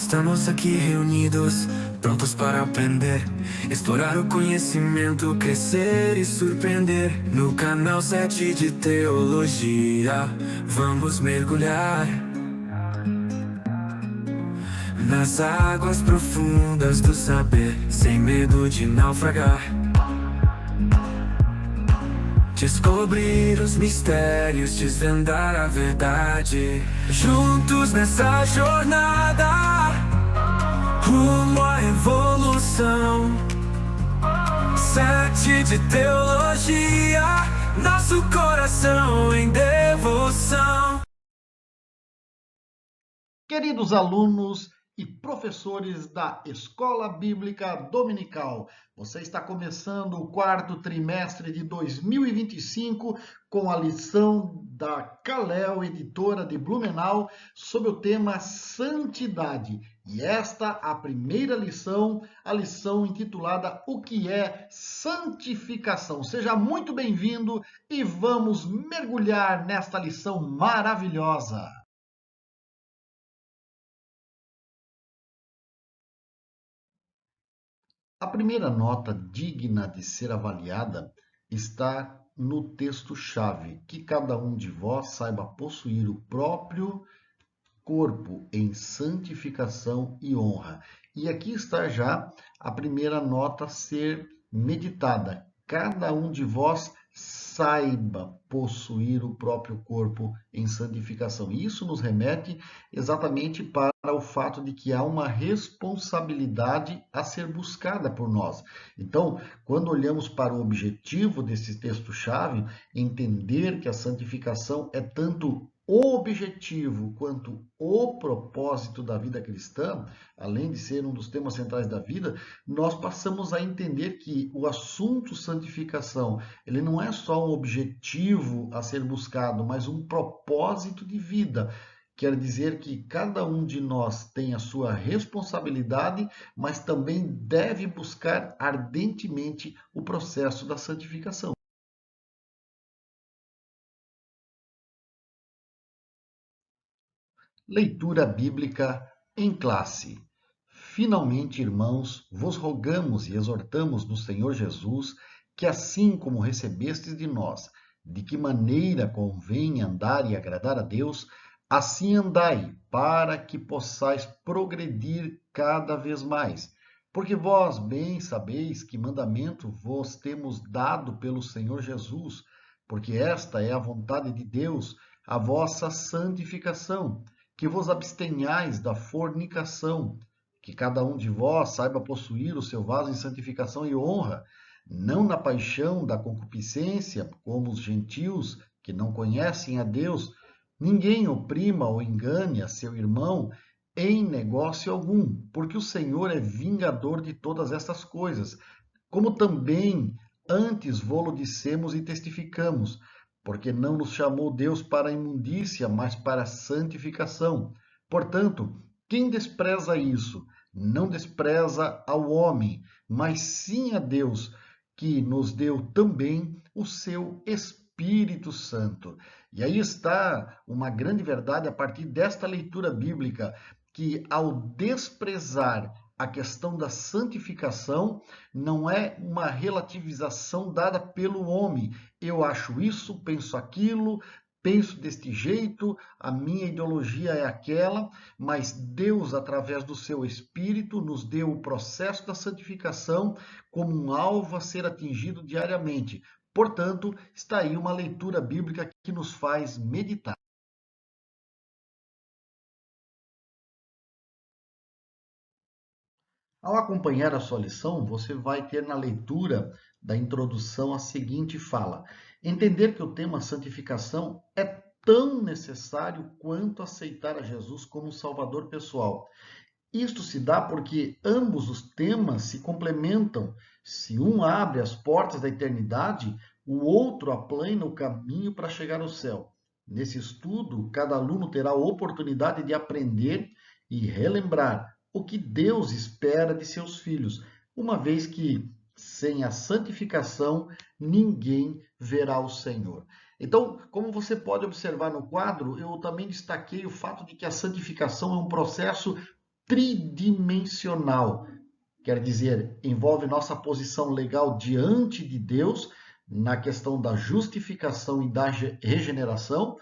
Estamos aqui reunidos, prontos para aprender, explorar o conhecimento, crescer e surpreender. No canal 7 de Teologia, vamos mergulhar nas águas profundas do saber, sem medo de naufragar. Descobrir os mistérios, desvendar a verdade. Juntos nessa jornada, rumo à evolução. 7 de Teologia, nosso coração em devoção. Queridos alunos e professores da Escola Bíblica Dominical, você está começando o quarto trimestre de 2025 com a lição da Kalel, editora de Blumenau, sobre o tema Santidade. E esta, a primeira lição, a lição intitulada O que é Santificação. Seja muito bem-vindo e vamos mergulhar nesta lição maravilhosa. A primeira nota digna de ser avaliada está no texto-chave, que cada um de vós saiba possuir o próprio corpo em santificação e honra. E aqui está já a primeira nota a ser meditada. Cada um de vós saiba possuir o próprio corpo em santificação. E isso nos remete exatamente para o fato de que há uma responsabilidade a ser buscada por nós. Então, quando olhamos para o objetivo desse texto-chave, entender que a santificação é tanto o objetivo quanto o propósito da vida cristã, além de ser um dos temas centrais da vida, nós passamos a entender que o assunto santificação, ele não é só um objetivo a ser buscado, mas um propósito de vida. Quer dizer que cada um de nós tem a sua responsabilidade, mas também deve buscar ardentemente o processo da santificação. Leitura bíblica em classe. Finalmente, irmãos, vos rogamos e exortamos no Senhor Jesus que, assim como recebestes de nós, de que maneira convém andar e agradar a Deus, assim andai, para que possais progredir cada vez mais. Porque vós bem sabeis que mandamento vos temos dado pelo Senhor Jesus, porque esta é a vontade de Deus, a vossa santificação, que vos abstenhais da fornicação, que cada um de vós saiba possuir o seu vaso em santificação e honra, não na paixão da concupiscência, como os gentios que não conhecem a Deus. Ninguém oprima ou engane a seu irmão em negócio algum, porque o Senhor é vingador de todas estas coisas, como também antes vô-lo dissemos e testificamos, porque não nos chamou Deus para a imundícia, mas para a santificação. Portanto, quem despreza isso, não despreza ao homem, mas sim a Deus, que nos deu também o seu Espírito Santo. E aí está uma grande verdade a partir desta leitura bíblica, que ao desprezar a questão da santificação não é uma relativização dada pelo homem. Eu acho isso, penso aquilo, penso deste jeito, a minha ideologia é aquela, mas Deus, através do seu Espírito, nos deu o processo da santificação como um alvo a ser atingido diariamente. Portanto, está aí uma leitura bíblica que nos faz meditar. Ao acompanhar a sua lição, você vai ter na leitura da introdução a seguinte fala: entender que o tema santificação é tão necessário quanto aceitar a Jesus como Salvador pessoal. Isto se dá porque ambos os temas se complementam. Se um abre as portas da eternidade, o outro aplana o caminho para chegar ao céu. Nesse estudo, cada aluno terá a oportunidade de aprender e relembrar o que Deus espera de seus filhos, uma vez que sem a santificação ninguém verá o Senhor. Então, como você pode observar no quadro, eu também destaquei o fato de que a santificação é um processo tridimensional. Quer dizer, envolve nossa posição legal diante de Deus, na questão da justificação e da regeneração,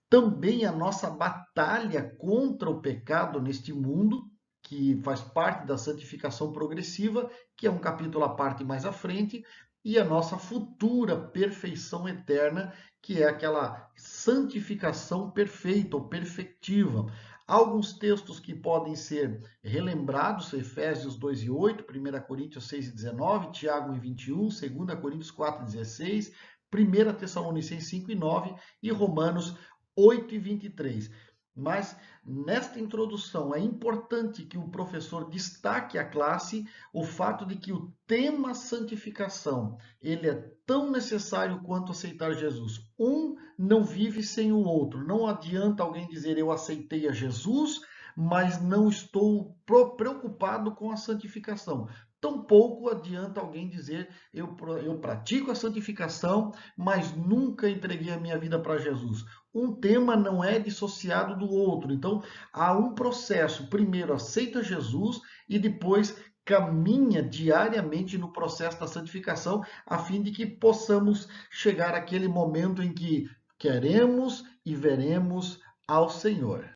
também a nossa batalha contra o pecado neste mundo, que faz parte da santificação progressiva, que é um capítulo à parte mais à frente, e a nossa futura perfeição eterna, que é aquela santificação perfeita ou perfectiva. Alguns textos que podem ser relembrados, Efésios 2 e 8, 1 Coríntios 6 e 19, Tiago 1 e 21, 2 Coríntios 4 e 16, 1 Tessalonicenses 5 e 9 e Romanos 8 e 23. Mas nesta introdução é importante que o professor destaque à classe o fato de que o tema santificação, ele é tão necessário quanto aceitar Jesus. Um não vive sem o outro. Não adianta alguém dizer eu aceitei a Jesus, mas não estou preocupado com a santificação. Tampouco adianta alguém dizer eu pratico a santificação, mas nunca entreguei a minha vida para Jesus. Um tema não é dissociado do outro. Então, há um processo. Primeiro, aceita Jesus e depois caminha diariamente no processo da santificação, a fim de que possamos chegar àquele momento em que queremos e veremos ao Senhor.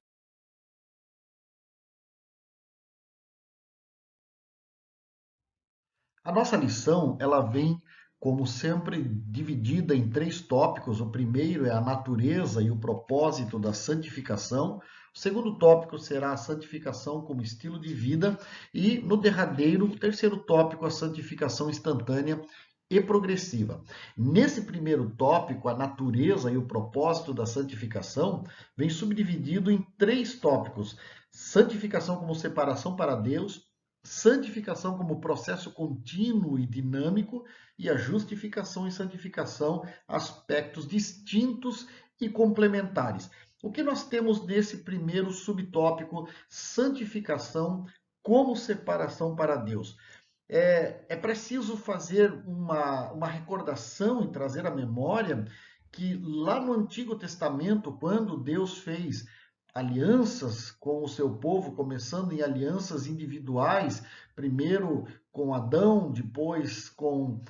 A nossa lição, ela vem, como sempre, dividida em 3 tópicos. O primeiro é a natureza e o propósito da santificação. O segundo tópico será a santificação como estilo de vida. E, no derradeiro, o terceiro tópico, a santificação instantânea e progressiva. Nesse primeiro tópico, a natureza e o propósito da santificação, vem subdividido em 3 tópicos. Santificação como separação para Deus, santificação como processo contínuo e dinâmico, e a justificação e santificação, aspectos distintos e complementares. O que nós temos nesse primeiro subtópico, santificação como separação para Deus? É preciso fazer uma recordação e trazer à memória que lá no Antigo Testamento, quando Deus fez alianças com o seu povo, começando em alianças individuais, primeiro com Adão, depois com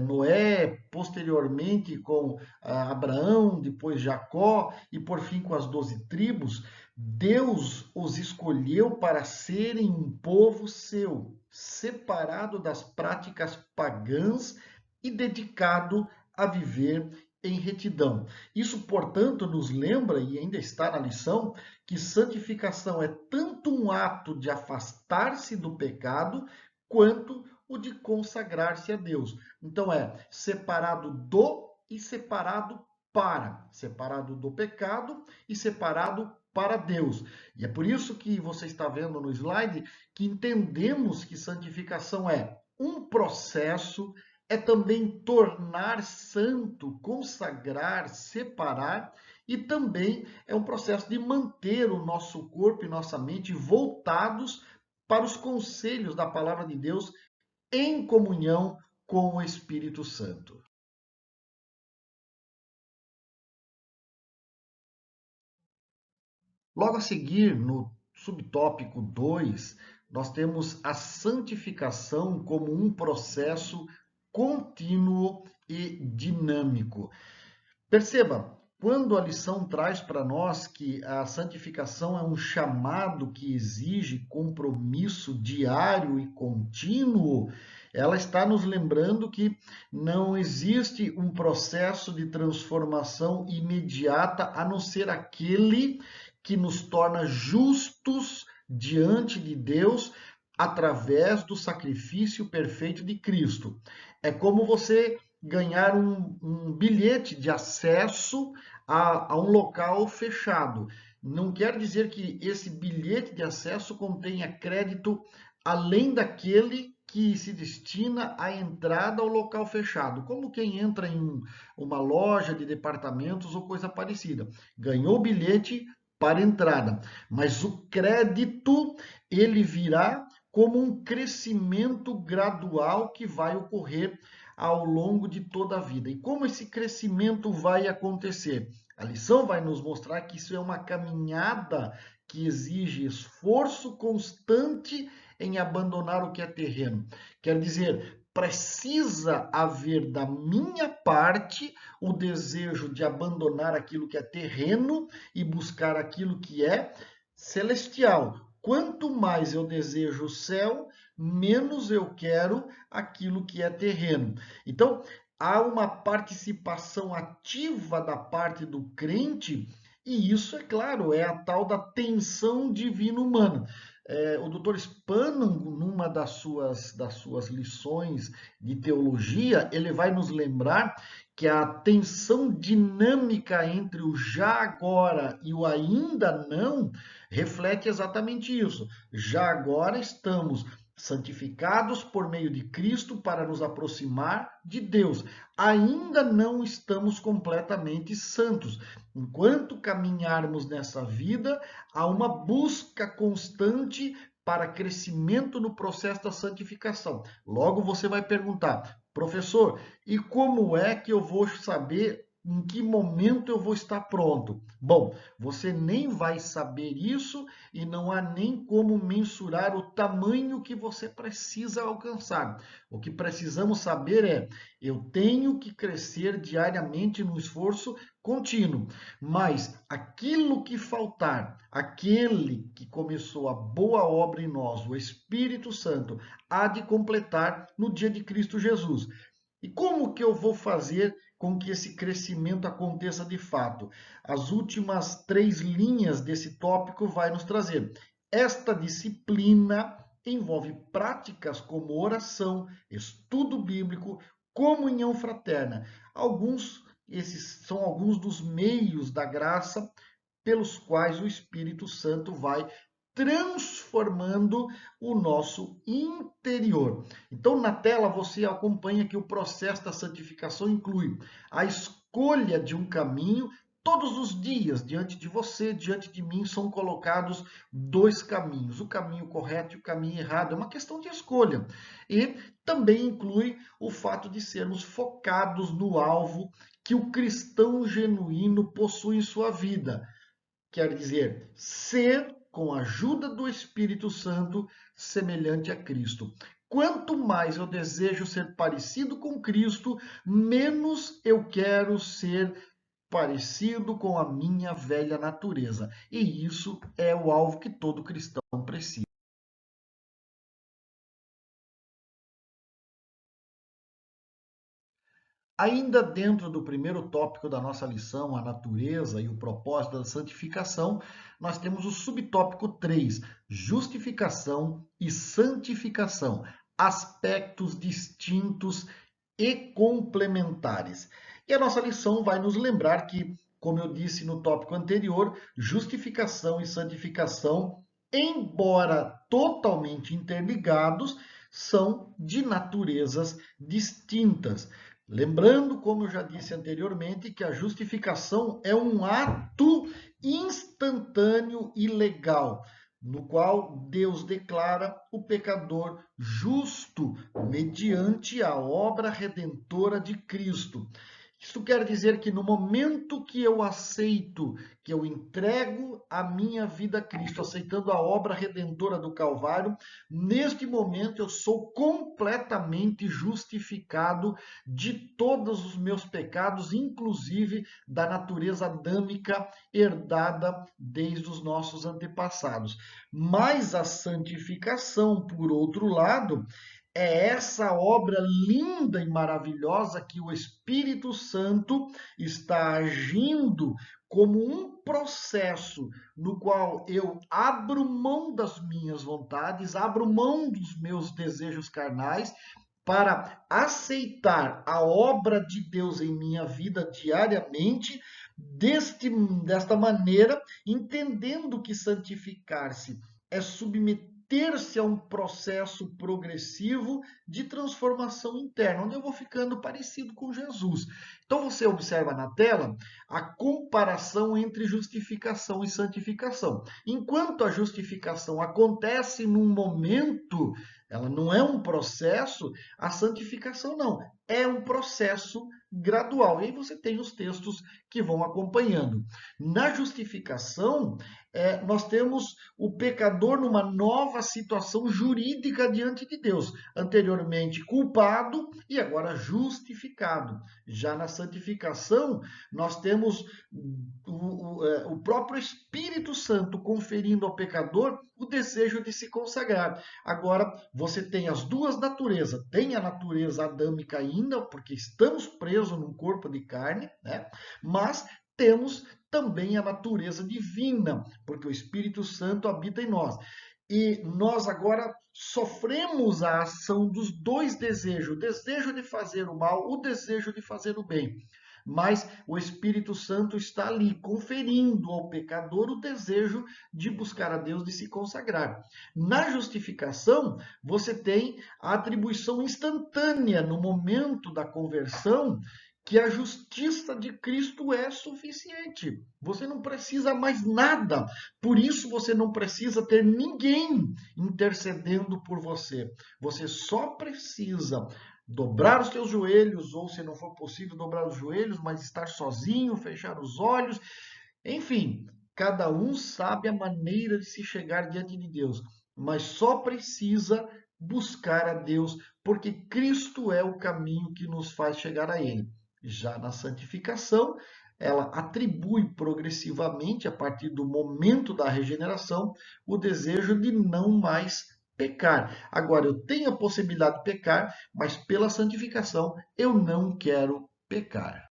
Noé, posteriormente com Abraão, depois Jacó e por fim com as 12 tribos, Deus os escolheu para serem um povo seu, separado das práticas pagãs e dedicado a viver em retidão. Isso, portanto, nos lembra, e ainda está na lição, que santificação é tanto um ato de afastar-se do pecado, quanto o de consagrar-se a Deus. Então é separado do e separado para. Separado do pecado e separado para Deus. E é por isso que você está vendo no slide que entendemos que santificação é um processo, é também tornar santo, consagrar, separar, e também é um processo de manter o nosso corpo e nossa mente voltados para os conselhos da palavra de Deus em comunhão com o Espírito Santo. Logo a seguir, no subtópico 2, nós temos a santificação como um processo contínuo e dinâmico. Perceba, quando a lição traz para nós que a santificação é um chamado que exige compromisso diário e contínuo, ela está nos lembrando que não existe um processo de transformação imediata, a não ser aquele que nos torna justos diante de Deus através do sacrifício perfeito de Cristo. É como você ganhar um bilhete de acesso a um local fechado. Não quer dizer que esse bilhete de acesso contenha crédito além daquele que se destina à entrada ao local fechado, como quem entra em uma loja de departamentos ou coisa parecida. Ganhou o bilhete para entrada, mas o crédito ele virá como um crescimento gradual que vai ocorrer ao longo de toda a vida. E como esse crescimento vai acontecer? A lição vai nos mostrar que isso é uma caminhada que exige esforço constante em abandonar o que é terreno. Quer dizer, precisa haver da minha parte o desejo de abandonar aquilo que é terreno e buscar aquilo que é celestial. Quanto mais eu desejo o céu, menos eu quero aquilo que é terreno. Então, há uma participação ativa da parte do crente, e isso, é claro, é a tal da tensão divino-humana. O Dr. Spannon, numa das suas lições de teologia, ele vai nos lembrar que a tensão dinâmica entre o já agora e o ainda não reflete exatamente isso. Já agora estamos santificados por meio de Cristo para nos aproximar de Deus. Ainda não estamos completamente santos. Enquanto caminharmos nessa vida, há uma busca constante para crescimento no processo da santificação. Logo você vai perguntar, professor, e como é que eu vou saber em que momento eu vou estar pronto? Bom, você nem vai saber isso e não há nem como mensurar o tamanho que você precisa alcançar. O que precisamos saber é: eu tenho que crescer diariamente no esforço contínuo, mas aquilo que faltar, aquele que começou a boa obra em nós, o Espírito Santo, há de completar no dia de Cristo Jesus. E como que eu vou fazer com que esse crescimento aconteça de fato? As últimas 3 linhas desse tópico vai nos trazer. Esta disciplina envolve práticas como oração, estudo bíblico, comunhão fraterna. Esses são alguns dos meios da graça pelos quais o Espírito Santo vai transformando o nosso interior. Então, na tela, você acompanha que o processo da santificação inclui a escolha de um caminho. Todos os dias, diante de você, diante de mim, são colocados 2 caminhos, o caminho correto e o caminho errado. É uma questão de escolha. E também inclui o fato de sermos focados no alvo que o cristão genuíno possui em sua vida. Quer dizer, ser, com a ajuda do Espírito Santo, semelhante a Cristo. Quanto mais eu desejo ser parecido com Cristo, menos eu quero ser parecido com a minha velha natureza. E isso é o alvo que todo cristão precisa. Ainda dentro do primeiro tópico da nossa lição, a natureza e o propósito da santificação, nós temos o subtópico 3, justificação e santificação, aspectos distintos e complementares. E a nossa lição vai nos lembrar que, como eu disse no tópico anterior, justificação e santificação, embora totalmente interligados, são de naturezas distintas. Lembrando, como eu já disse anteriormente, que a justificação é um ato instantâneo e legal, no qual Deus declara o pecador justo mediante a obra redentora de Cristo. Isso quer dizer que no momento que eu aceito, que eu entrego a minha vida a Cristo, aceitando a obra redentora do Calvário, neste momento eu sou completamente justificado de todos os meus pecados, inclusive da natureza adâmica herdada desde os nossos antepassados. Mas a santificação, por outro lado, é essa obra linda e maravilhosa que o Espírito Santo está agindo como um processo no qual eu abro mão das minhas vontades, abro mão dos meus desejos carnais para aceitar a obra de Deus em minha vida diariamente, desta maneira, entendendo que santificar-se é submeter-se a um processo progressivo de transformação interna, onde eu vou ficando parecido com Jesus. Então você observa na tela a comparação entre justificação e santificação. Enquanto a justificação acontece num momento, ela não é um processo, a santificação não, é um processo gradual. E aí você tem os textos que vão acompanhando. Na justificação, nós temos o pecador numa nova situação jurídica diante de Deus. Anteriormente culpado e agora justificado. Já na santificação, nós temos o próprio Espírito Santo conferindo ao pecador o desejo de se consagrar. Agora, você tem as duas naturezas. Tem a natureza adâmica ainda, porque estamos presos num corpo de carne, né? Mas temos também a natureza divina, porque o Espírito Santo habita em nós. E nós agora sofremos a ação dos dois desejos, o desejo de fazer o mal, o desejo de fazer o bem. Mas o Espírito Santo está ali, conferindo ao pecador o desejo de buscar a Deus, de se consagrar. Na justificação, você tem a atribuição instantânea no momento da conversão, que a justiça de Cristo é suficiente. Você não precisa mais nada. Por isso você não precisa ter ninguém intercedendo por você. Você só precisa dobrar os teus joelhos, ou se não for possível dobrar os joelhos, mas estar sozinho, fechar os olhos. Enfim, cada um sabe a maneira de se chegar diante de Deus, mas só precisa buscar a Deus, porque Cristo é o caminho que nos faz chegar a Ele. Já na santificação, ela atribui progressivamente, a partir do momento da regeneração, o desejo de não mais pecar. Agora, eu tenho a possibilidade de pecar, mas pela santificação eu não quero pecar.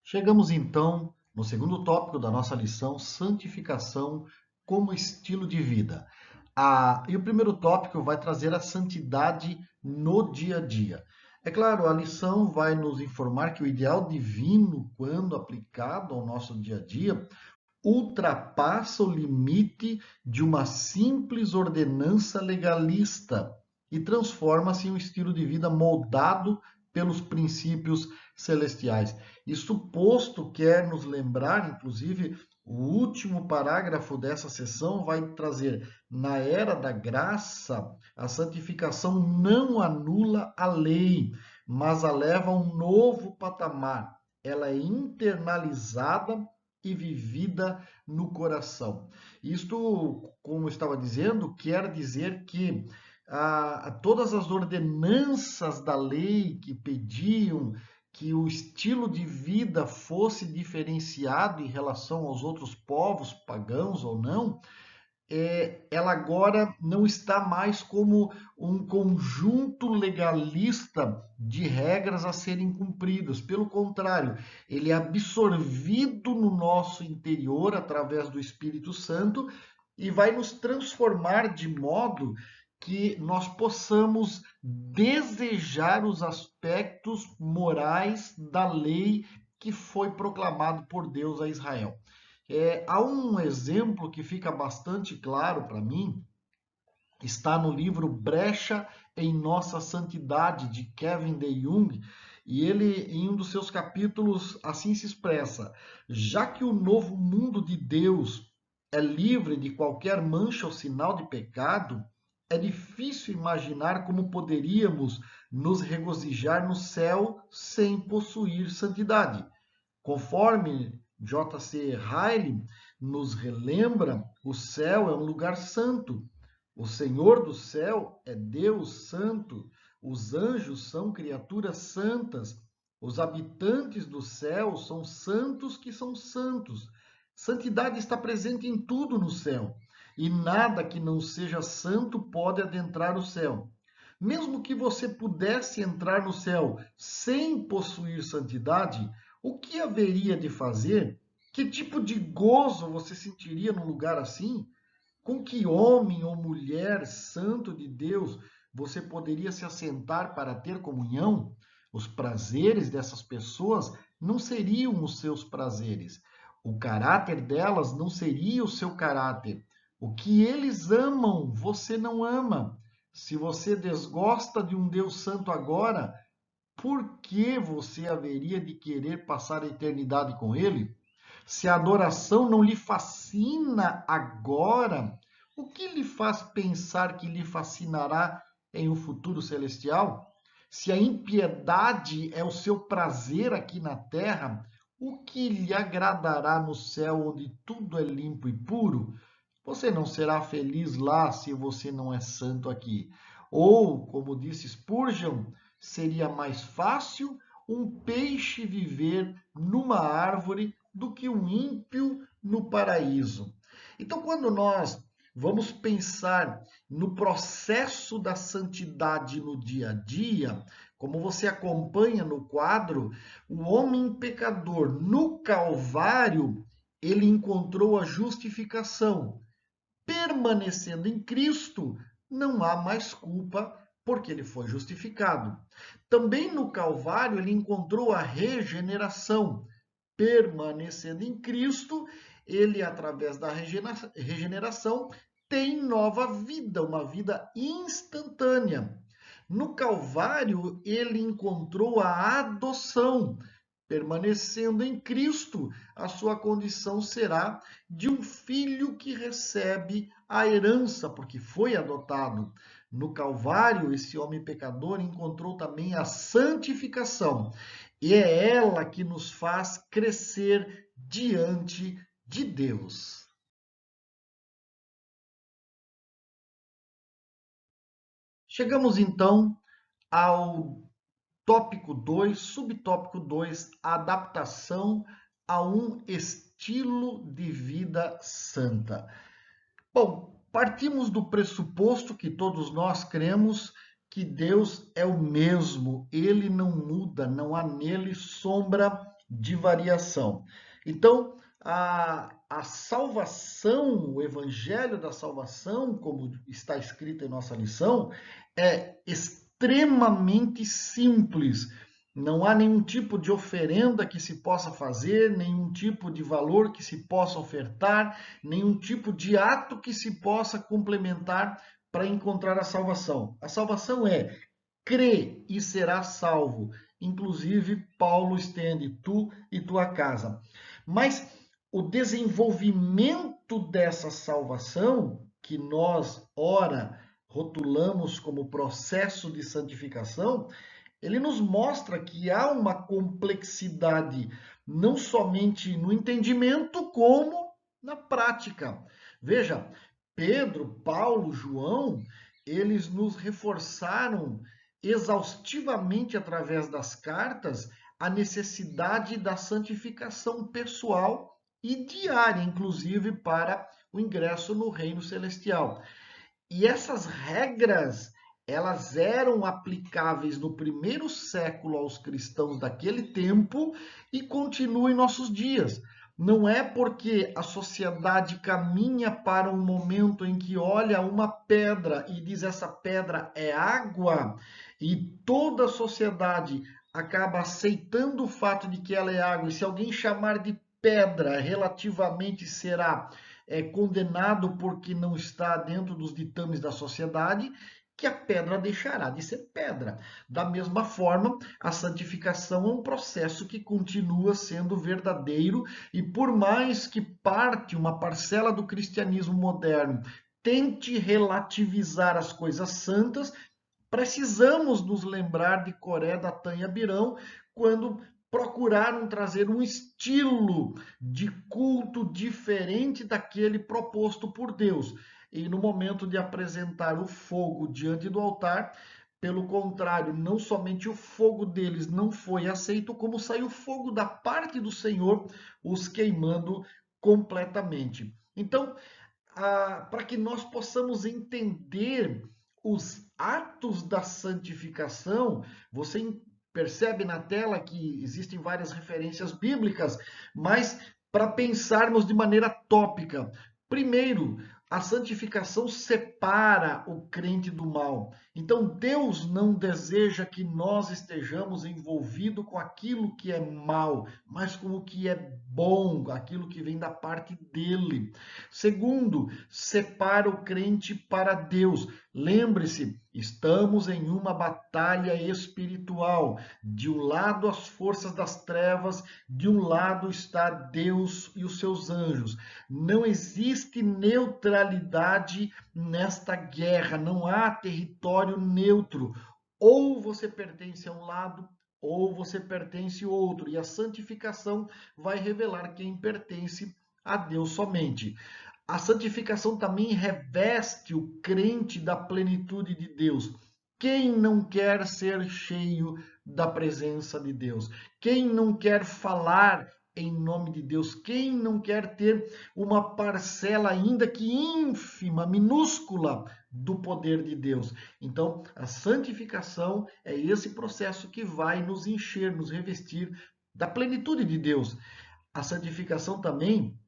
Chegamos então no segundo tópico da nossa lição, santificação como estilo de vida. E o primeiro tópico vai trazer a santidade no dia a dia. É claro, a lição vai nos informar que o ideal divino, quando aplicado ao nosso dia a dia, ultrapassa o limite de uma simples ordenança legalista e transforma-se em um estilo de vida moldado pelos princípios celestiais. Isso posto quer nos lembrar, inclusive, o último parágrafo dessa sessão vai trazer: na era da graça, a santificação não anula a lei, mas a leva a um novo patamar. Ela é internalizada e vivida no coração. Isto, como eu estava dizendo, quer dizer que todas as ordenanças da lei que pediam que o estilo de vida fosse diferenciado em relação aos outros povos, pagãos ou não, ela agora não está mais como um conjunto legalista de regras a serem cumpridas. Pelo contrário, ele é absorvido no nosso interior através do Espírito Santo e vai nos transformar de modo que nós possamos desejar os aspectos morais da lei que foi proclamado por Deus a Israel. Há um exemplo que fica bastante claro para mim, está no livro Brecha em Nossa Santidade, de Kevin DeYoung, e ele, em um dos seus capítulos, assim se expressa: já que o novo mundo de Deus é livre de qualquer mancha ou sinal de pecado, é difícil imaginar como poderíamos nos regozijar no céu sem possuir santidade. Conforme J.C. Ryle nos relembra, o céu é um lugar santo. O Senhor do céu é Deus santo. Os anjos são criaturas santas. Os habitantes do céu são santos que são santos. Santidade está presente em tudo no céu, e nada que não seja santo pode adentrar o céu. Mesmo que você pudesse entrar no céu sem possuir santidade, o que haveria de fazer? Que tipo de gozo você sentiria num lugar assim? Com que homem ou mulher santo de Deus você poderia se assentar para ter comunhão? Os prazeres dessas pessoas não seriam os seus prazeres. O caráter delas não seria o seu caráter. O que eles amam, você não ama. Se você desgosta de um Deus santo agora, por que você haveria de querer passar a eternidade com ele? Se a adoração não lhe fascina agora, o que lhe faz pensar que lhe fascinará em um futuro celestial? Se a impiedade é o seu prazer aqui na terra, o que lhe agradará no céu onde tudo é limpo e puro? Você não será feliz lá se você não é santo aqui. Ou, como disse Spurgeon, seria mais fácil um peixe viver numa árvore do que um ímpio no paraíso. Então, quando nós vamos pensar no processo da santidade no dia a dia, como você acompanha no quadro, o homem pecador no Calvário, ele encontrou a justificação. Permanecendo em Cristo, não há mais culpa, porque ele foi justificado. Também no Calvário, ele encontrou a regeneração. Permanecendo em Cristo, ele, através da regeneração, tem nova vida, uma vida instantânea. No Calvário, ele encontrou a adoção. Permanecendo em Cristo, a sua condição será de um filho que recebe a herança, porque foi adotado. No Calvário, esse homem pecador encontrou também a santificação, e é ela que nos faz crescer diante de Deus. Chegamos então ao tópico 2, subtópico 2, adaptação a um estilo de vida santa. Bom, partimos do pressuposto que todos nós cremos que Deus é o mesmo, ele não muda, não há nele sombra de variação. Então, a salvação, o evangelho da salvação, como está escrito em nossa lição, é extremamente simples. Não há nenhum tipo de oferenda que se possa fazer, nenhum tipo de valor que se possa ofertar, nenhum tipo de ato que se possa complementar para encontrar a salvação. A salvação é crê e será salvo. Inclusive, Paulo estende tu e tua casa. Mas o desenvolvimento dessa salvação, que nós, ora, rotulamos como processo de santificação, ele nos mostra que há uma complexidade, não somente no entendimento, como na prática. Veja, Pedro, Paulo, João, eles nos reforçaram exaustivamente através das cartas a necessidade da santificação pessoal e diária, inclusive para o ingresso no reino celestial. E essas regras, elas eram aplicáveis no primeiro século aos cristãos daquele tempo e continuam em nossos dias. Não é porque a sociedade caminha para um momento em que olha uma pedra e diz essa pedra é água, e toda a sociedade acaba aceitando o fato de que ela é água, e se alguém chamar de pedra, relativamente será condenado porque não está dentro dos ditames da sociedade, que a pedra deixará de ser pedra. Da mesma forma, a santificação é um processo que continua sendo verdadeiro e por mais que uma parcela do cristianismo moderno tente relativizar as coisas santas, precisamos nos lembrar de Coré, Datã e Abirão quando procuraram trazer um estilo de culto diferente daquele proposto por Deus. E no momento de apresentar o fogo diante do altar, pelo contrário, não somente o fogo deles não foi aceito, como saiu fogo da parte do Senhor, os queimando completamente. Então, para que nós possamos entender os atos da santificação, você percebe na tela que existem várias referências bíblicas, mas para pensarmos de maneira tópica. Primeiro, a santificação separa o crente do mal. Então, Deus não deseja que nós estejamos envolvidos com aquilo que é mal, mas com o que é bom, aquilo que vem da parte dele. Segundo, separa o crente para Deus. Lembre-se, estamos em uma batalha espiritual. De um lado, as forças das trevas, de um lado está Deus e os seus anjos. Não existe neutralidade nesta guerra, não há território neutro. Ou você pertence a um lado, ou você pertence a outro. E a santificação vai revelar quem pertence a Deus somente. A santificação também reveste o crente da plenitude de Deus. Quem não quer ser cheio da presença de Deus? Quem não quer falar em nome de Deus? Quem não quer ter uma parcela, ainda que ínfima, minúscula, do poder de Deus? Então, a santificação é esse processo que vai nos encher, nos revestir da plenitude de Deus. A santificação também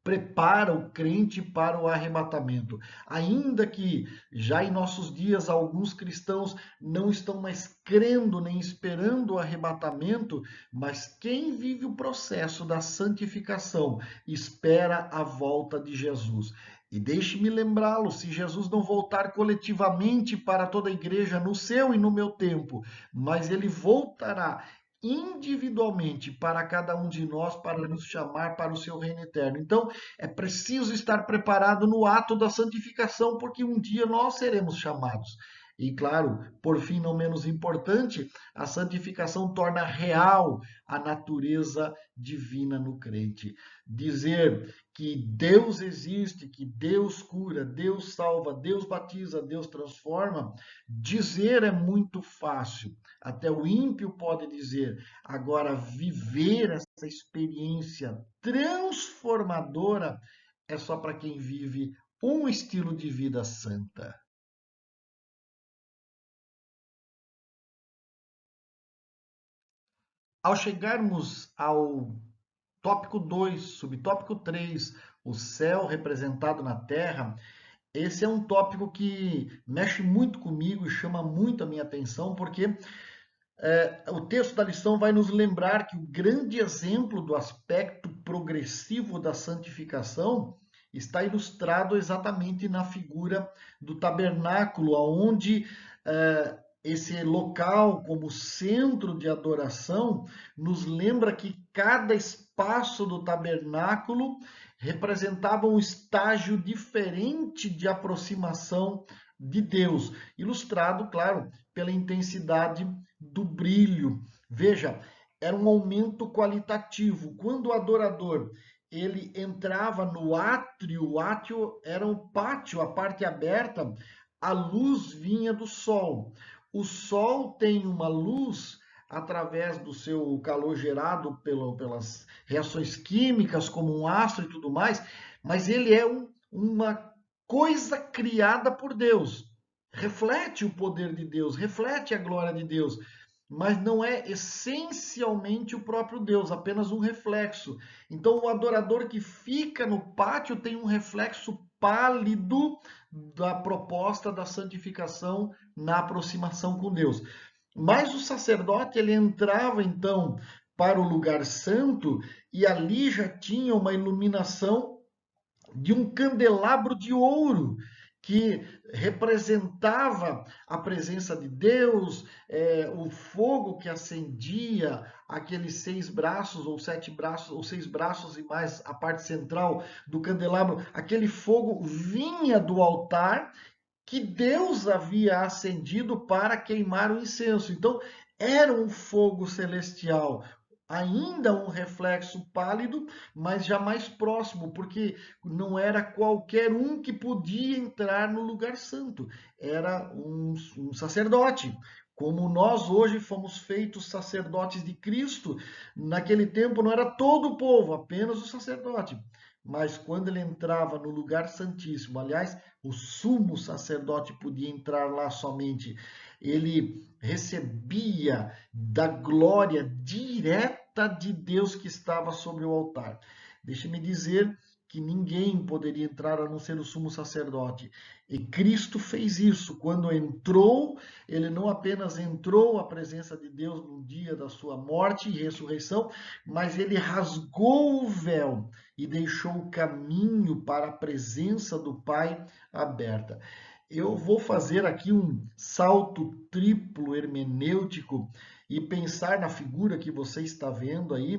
prepara o crente para o arrebatamento. Ainda que já em nossos dias alguns cristãos não estão mais crendo nem esperando o arrebatamento, mas quem vive o processo da santificação espera a volta de Jesus. E deixe-me lembrá-lo, se Jesus não voltar coletivamente para toda a igreja no seu e no meu tempo, mas ele voltará individualmente para cada um de nós para nos chamar para o seu reino eterno. Então, é preciso estar preparado no ato da santificação, porque um dia nós seremos chamados. E claro, por fim, não menos importante, a santificação torna real a natureza divina no crente. Dizer que Deus existe, que Deus cura, Deus salva, Deus batiza, Deus transforma, dizer é muito fácil. Até o ímpio pode dizer. Agora, viver essa experiência transformadora é só para quem vive um estilo de vida santa. Ao chegarmos ao tópico 2, subtópico 3, o céu representado na terra, esse é um tópico que mexe muito comigo e chama muito a minha atenção, porque o texto da lição vai nos lembrar que o grande exemplo do aspecto progressivo da santificação está ilustrado exatamente na figura do tabernáculo, onde esse local como centro de adoração nos lembra que cada espaço do tabernáculo representava um estágio diferente de aproximação de Deus, ilustrado, claro, pela intensidade do brilho. Veja, era um aumento qualitativo. Quando o adorador ele entrava no átrio, o átrio era um pátio, a parte aberta, a luz vinha do sol. O sol tem uma luz através do seu calor gerado pelas reações químicas, como um astro e tudo mais, mas ele é uma coisa criada por Deus. Reflete o poder de Deus, reflete a glória de Deus, mas não é essencialmente o próprio Deus, apenas um reflexo. Então, o adorador que fica no pátio tem um reflexo pálido da proposta da santificação na aproximação com Deus. Mas o sacerdote, ele entrava então para o lugar santo e ali já tinha uma iluminação de um candelabro de ouro que representava a presença de Deus, o fogo que acendia aqueles 6 braços ou 7 braços ou 6 braços e mais a parte central do candelabro, aquele fogo vinha do altar que Deus havia acendido para queimar o incenso. Então, era um fogo celestial, ainda um reflexo pálido, mas já mais próximo, porque não era qualquer um que podia entrar no lugar santo, era um sacerdote. Como nós hoje fomos feitos sacerdotes de Cristo, naquele tempo não era todo o povo, apenas o sacerdote. Mas quando ele entrava no lugar santíssimo, aliás, o sumo sacerdote podia entrar lá somente, ele recebia da glória direta de Deus que estava sobre o altar. Deixe-me dizer que ninguém poderia entrar a não ser o sumo sacerdote. E Cristo fez isso. Quando entrou, ele não apenas entrou à presença de Deus no dia da sua morte e ressurreição, mas ele rasgou o véu e deixou o caminho para a presença do Pai aberta. Eu vou fazer aqui um salto triplo hermenêutico e pensar na figura que você está vendo aí,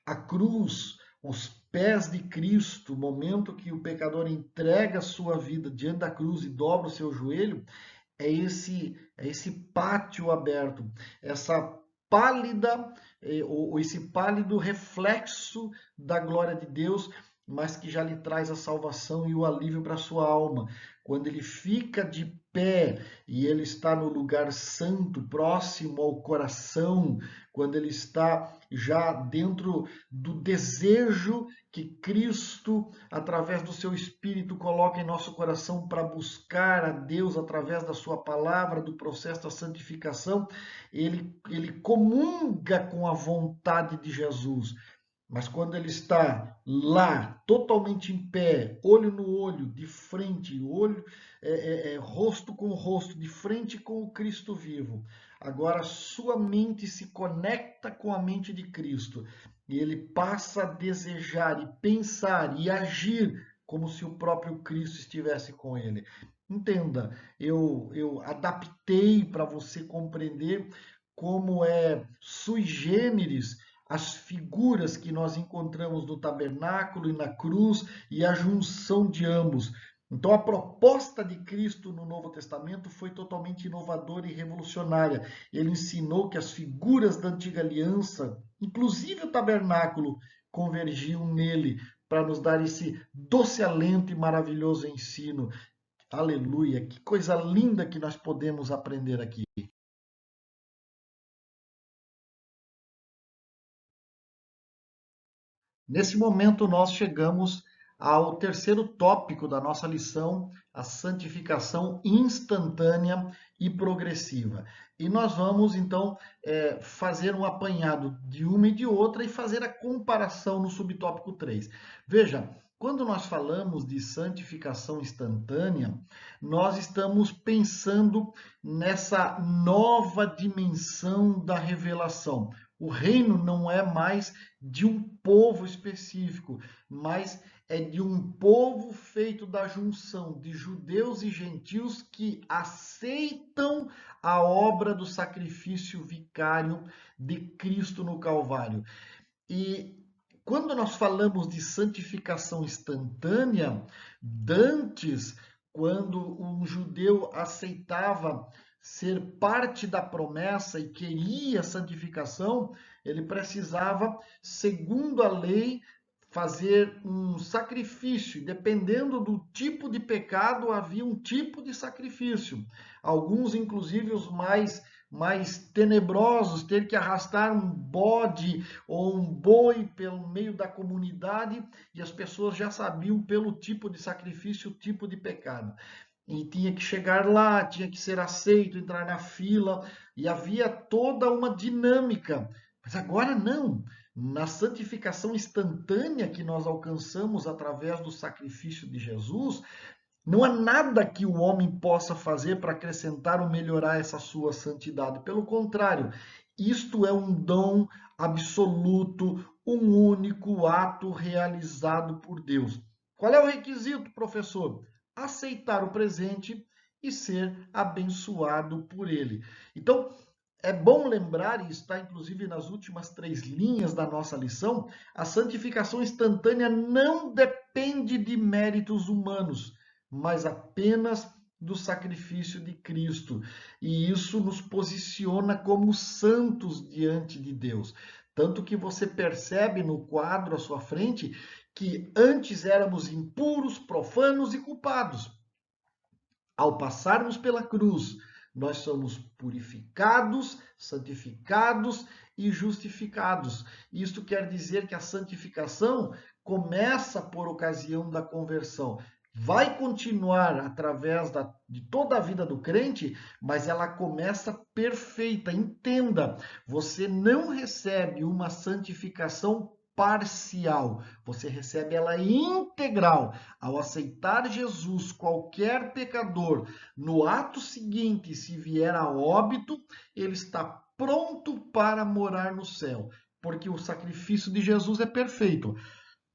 a cruz, os pés de Cristo, o momento que o pecador entrega a sua vida diante da cruz e dobra o seu joelho, é esse pátio aberto, essa pálida, ou esse pálido reflexo da glória de Deus, mas que já lhe traz a salvação e o alívio para a sua alma. Quando ele fica de pé e ele está no lugar santo, próximo ao coração, quando ele está já dentro do desejo que Cristo, através do seu Espírito, coloca em nosso coração para buscar a Deus através da sua palavra, do processo da santificação, ele comunga com a vontade de Jesus. Mas quando ele está lá, totalmente em pé, olho no olho, de frente, rosto com rosto, de frente com o Cristo vivo, agora sua mente se conecta com a mente de Cristo e ele passa a desejar e pensar e agir como se o próprio Cristo estivesse com ele. Entenda, eu adaptei para você compreender como é sui generis as figuras que nós encontramos no tabernáculo e na cruz e a junção de ambos. Então, a proposta de Cristo no Novo Testamento foi totalmente inovadora e revolucionária. Ele ensinou que as figuras da antiga aliança, inclusive o tabernáculo, convergiam nele para nos dar esse doce alento e maravilhoso ensino. Aleluia! Que coisa linda que nós podemos aprender aqui. Nesse momento, nós chegamos ao terceiro tópico da nossa lição, a santificação instantânea e progressiva. E nós vamos, então, fazer um apanhado de uma e de outra e fazer a comparação no subtópico 3. Veja, quando nós falamos de santificação instantânea, nós estamos pensando nessa nova dimensão da revelação. O reino não é mais de um povo específico, mas é de um povo feito da junção de judeus e gentios que aceitam a obra do sacrifício vicário de Cristo no Calvário. E quando nós falamos de santificação instantânea, dantes, quando um judeu aceitava ser parte da promessa e queria santificação, ele precisava, segundo a lei, fazer um sacrifício. Dependendo do tipo de pecado, havia um tipo de sacrifício. Alguns, inclusive, os mais tenebrosos, ter que arrastar um bode ou um boi pelo meio da comunidade e as pessoas já sabiam pelo tipo de sacrifício, o tipo de pecado. E tinha que chegar lá, tinha que ser aceito, entrar na fila, e havia toda uma dinâmica. Mas agora não. Na santificação instantânea que nós alcançamos através do sacrifício de Jesus, não há nada que o homem possa fazer para acrescentar ou melhorar essa sua santidade. Pelo contrário, isto é um dom absoluto, um único ato realizado por Deus. Qual é o requisito, professor? Aceitar o presente e ser abençoado por ele. Então, é bom lembrar, e está inclusive nas últimas 3 linhas da nossa lição, a santificação instantânea não depende de méritos humanos, mas apenas do sacrifício de Cristo. E isso nos posiciona como santos diante de Deus. Tanto que você percebe no quadro à sua frente que antes éramos impuros, profanos e culpados. Ao passarmos pela cruz, nós somos purificados, santificados e justificados. Isto quer dizer que a santificação começa por ocasião da conversão. Vai continuar através de toda a vida do crente, mas ela começa perfeita. Entenda, você não recebe uma santificação parcial, você recebe ela integral. Ao aceitar Jesus, qualquer pecador, no ato seguinte, se vier a óbito, ele está pronto para morar no céu, porque o sacrifício de Jesus é perfeito.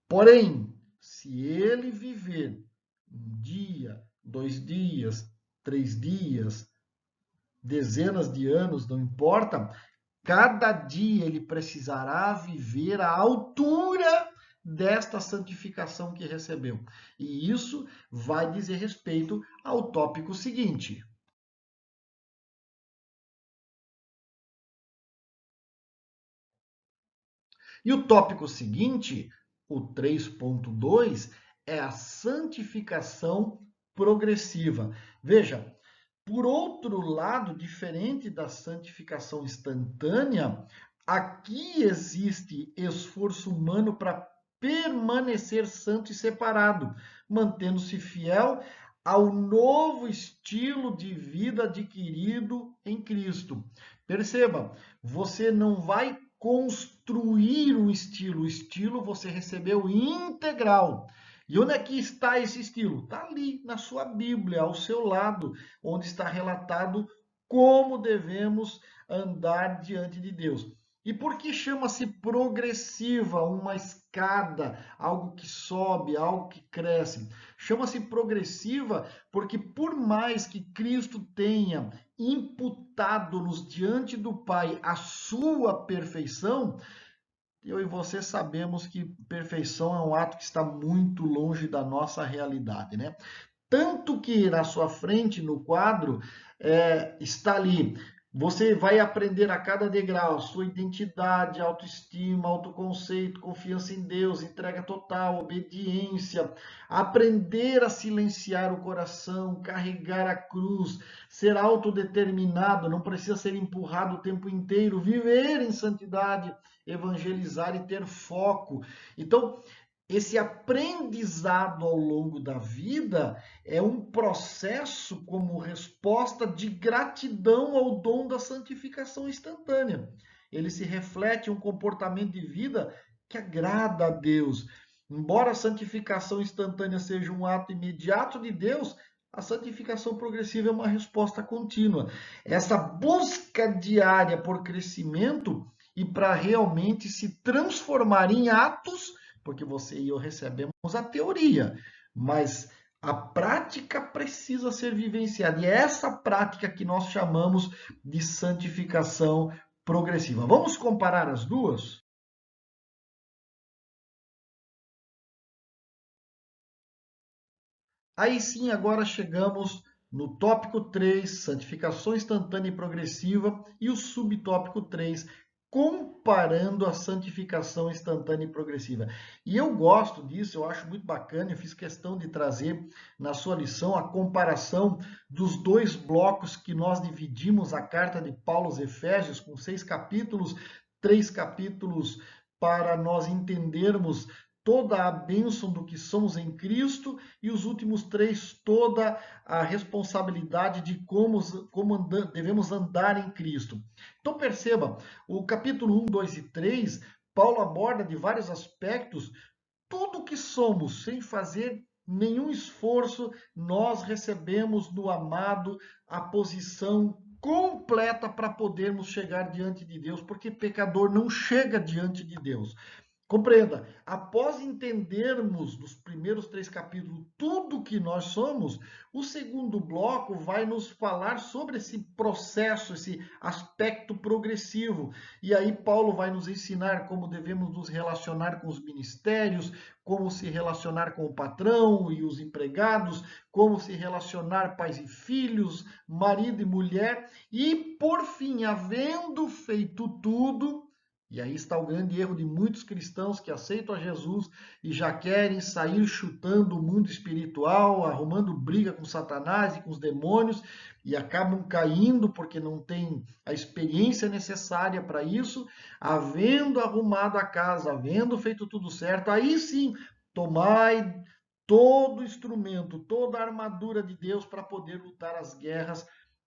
Porém, se ele viver um dia, 2 dias, 3 dias, dezenas de anos, não importa, cada dia ele precisará viver à altura desta santificação que recebeu. E isso vai dizer respeito ao tópico seguinte. E o tópico seguinte, o 3.2, é a santificação progressiva. Veja, por outro lado, diferente da santificação instantânea, aqui existe esforço humano para permanecer santo e separado, mantendo-se fiel ao novo estilo de vida adquirido em Cristo. Perceba, você não vai construir um estilo, o estilo você recebeu integral. E onde é que está esse estilo? Está ali na sua Bíblia, ao seu lado, onde está relatado como devemos andar diante de Deus. E por que chama-se progressiva, uma escada, algo que sobe, algo que cresce? Chama-se progressiva porque, por mais que Cristo tenha imputado-nos diante do Pai a sua perfeição, eu e você sabemos que perfeição é um ato que está muito longe da nossa realidade, né? Tanto que na sua frente, no quadro, está ali. Você vai aprender a cada degrau sua identidade, autoestima, autoconceito, confiança em Deus, entrega total, obediência, aprender a silenciar o coração, carregar a cruz, ser autodeterminado, não precisa ser empurrado o tempo inteiro, viver em santidade, evangelizar e ter foco. Então, esse aprendizado ao longo da vida é um processo como resposta de gratidão ao dom da santificação instantânea. Ele se reflete em um comportamento de vida que agrada a Deus. Embora a santificação instantânea seja um ato imediato de Deus, a santificação progressiva é uma resposta contínua. Essa busca diária por crescimento e para realmente se transformar em atos, porque você e eu recebemos a teoria, mas a prática precisa ser vivenciada. E é essa prática que nós chamamos de santificação progressiva. Vamos comparar as duas? Aí sim, agora chegamos no tópico 3, santificação instantânea e progressiva, e o subtópico 3, comparando a santificação instantânea e progressiva. E eu gosto disso, eu acho muito bacana, eu fiz questão de trazer na sua lição a comparação dos dois blocos que nós dividimos a carta de Paulo aos Efésios, com 6 capítulos, 3 capítulos para nós entendermos toda a bênção do que somos em Cristo, e os últimos 3, toda a responsabilidade de como devemos andar em Cristo. Então perceba, o capítulo 1, 2 e 3, Paulo aborda de vários aspectos tudo o que somos, sem fazer nenhum esforço, nós recebemos do amado a posição completa para podermos chegar diante de Deus, porque pecador não chega diante de Deus. Compreenda, após entendermos nos primeiros 3 capítulos tudo que nós somos, o segundo bloco vai nos falar sobre esse processo, esse aspecto progressivo. E aí Paulo vai nos ensinar como devemos nos relacionar com os ministérios, como se relacionar com o patrão e os empregados, como se relacionar pais e filhos, marido e mulher, e por fim, havendo feito tudo, e aí está o grande erro de muitos cristãos que aceitam a Jesus e já querem sair chutando o mundo espiritual, arrumando briga com Satanás e com os demônios, e acabam caindo porque não têm a experiência necessária para isso. Havendo arrumado a casa, havendo feito tudo certo, aí sim, tomai todo o instrumento, toda a armadura de Deus para poder lutar as guerras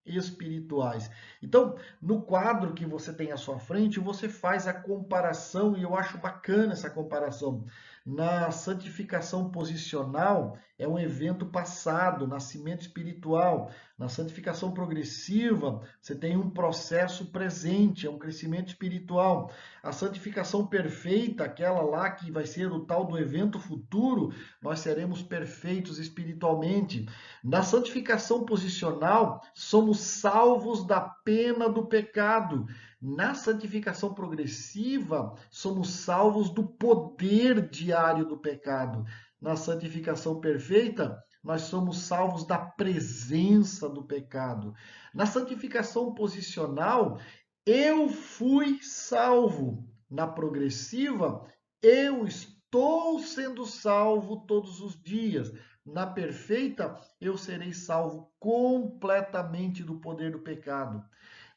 espirituais. Então, no quadro que você tem à sua frente, você faz a comparação, e eu acho bacana essa comparação. Na santificação posicional, é um evento passado, nascimento espiritual. Na santificação progressiva, você tem um processo presente, é um crescimento espiritual. A santificação perfeita, aquela lá que vai ser o tal do evento futuro, nós seremos perfeitos espiritualmente. Na santificação posicional, somos salvos da pena do pecado. Na santificação progressiva, somos salvos do poder diário do pecado. Na santificação perfeita, nós somos salvos da presença do pecado. Na santificação posicional, eu fui salvo. Na progressiva, eu estou sendo salvo todos os dias. Na perfeita, eu serei salvo completamente do poder do pecado.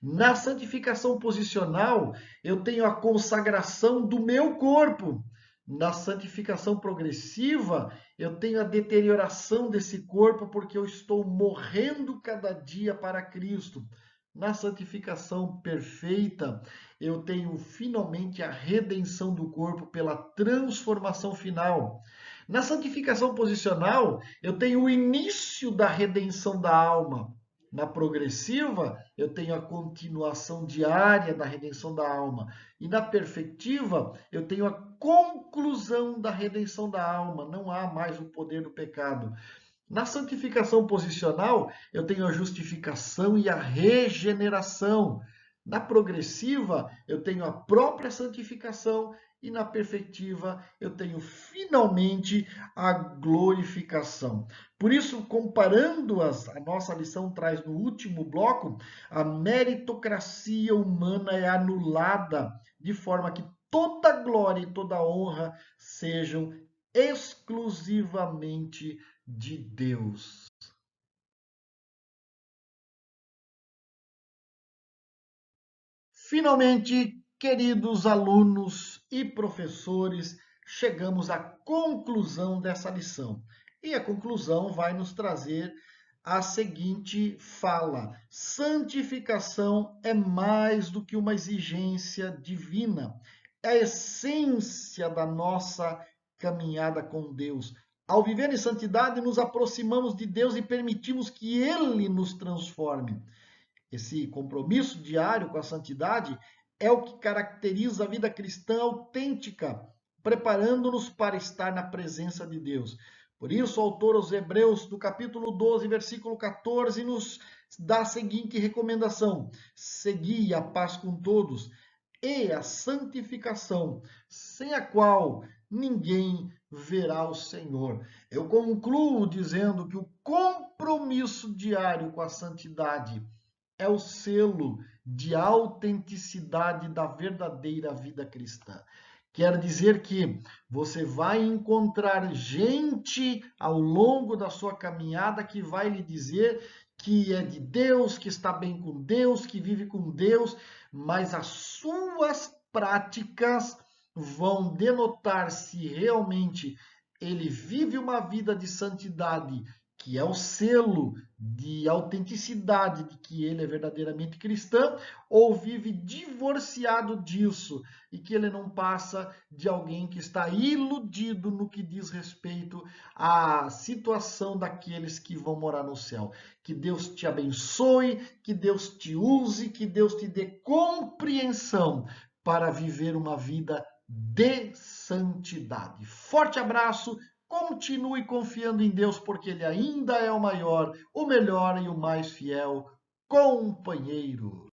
Na santificação posicional, eu tenho a consagração do meu corpo. Na santificação progressiva, eu tenho a deterioração desse corpo porque eu estou morrendo cada dia para Cristo. Na santificação perfeita, eu tenho finalmente a redenção do corpo pela transformação final. Na santificação posicional, eu tenho o início da redenção da alma. Na progressiva, eu tenho a continuação diária da redenção da alma. E na perfectiva, eu tenho a conclusão da redenção da alma. Não há mais o poder do pecado. Na santificação posicional, eu tenho a justificação e a regeneração. Na progressiva, eu tenho a própria santificação e na perfectiva, eu tenho finalmente a glorificação. Por isso, comparando-as, a nossa lição traz no último bloco, a meritocracia humana é anulada, de forma que toda glória e toda honra sejam exclusivamente de Deus. Finalmente, queridos alunos e professores, chegamos à conclusão dessa lição. E a conclusão vai nos trazer a seguinte fala: santificação é mais do que uma exigência divina, é a essência da nossa caminhada com Deus. Ao viver em santidade, nos aproximamos de Deus e permitimos que Ele nos transforme. Esse compromisso diário com a santidade é o que caracteriza a vida cristã autêntica, preparando-nos para estar na presença de Deus. Por isso, o autor aos Hebreus, do capítulo 12, versículo 14, nos dá a seguinte recomendação: segui a paz com todos e a santificação, sem a qual ninguém verá o Senhor. Eu concluo dizendo que o compromisso diário com a santidade é o selo de autenticidade da verdadeira vida cristã. Quer dizer que você vai encontrar gente ao longo da sua caminhada que vai lhe dizer que é de Deus, que está bem com Deus, que vive com Deus, mas as suas práticas vão denotar se realmente ele vive uma vida de santidade, que é o selo de autenticidade de que ele é verdadeiramente cristão, ou vive divorciado disso e que ele não passa de alguém que está iludido no que diz respeito à situação daqueles que vão morar no céu. Que Deus te abençoe, que Deus te use, que Deus te dê compreensão para viver uma vida de santidade. Forte abraço. Continue confiando em Deus, porque Ele ainda é o maior, o melhor e o mais fiel companheiro.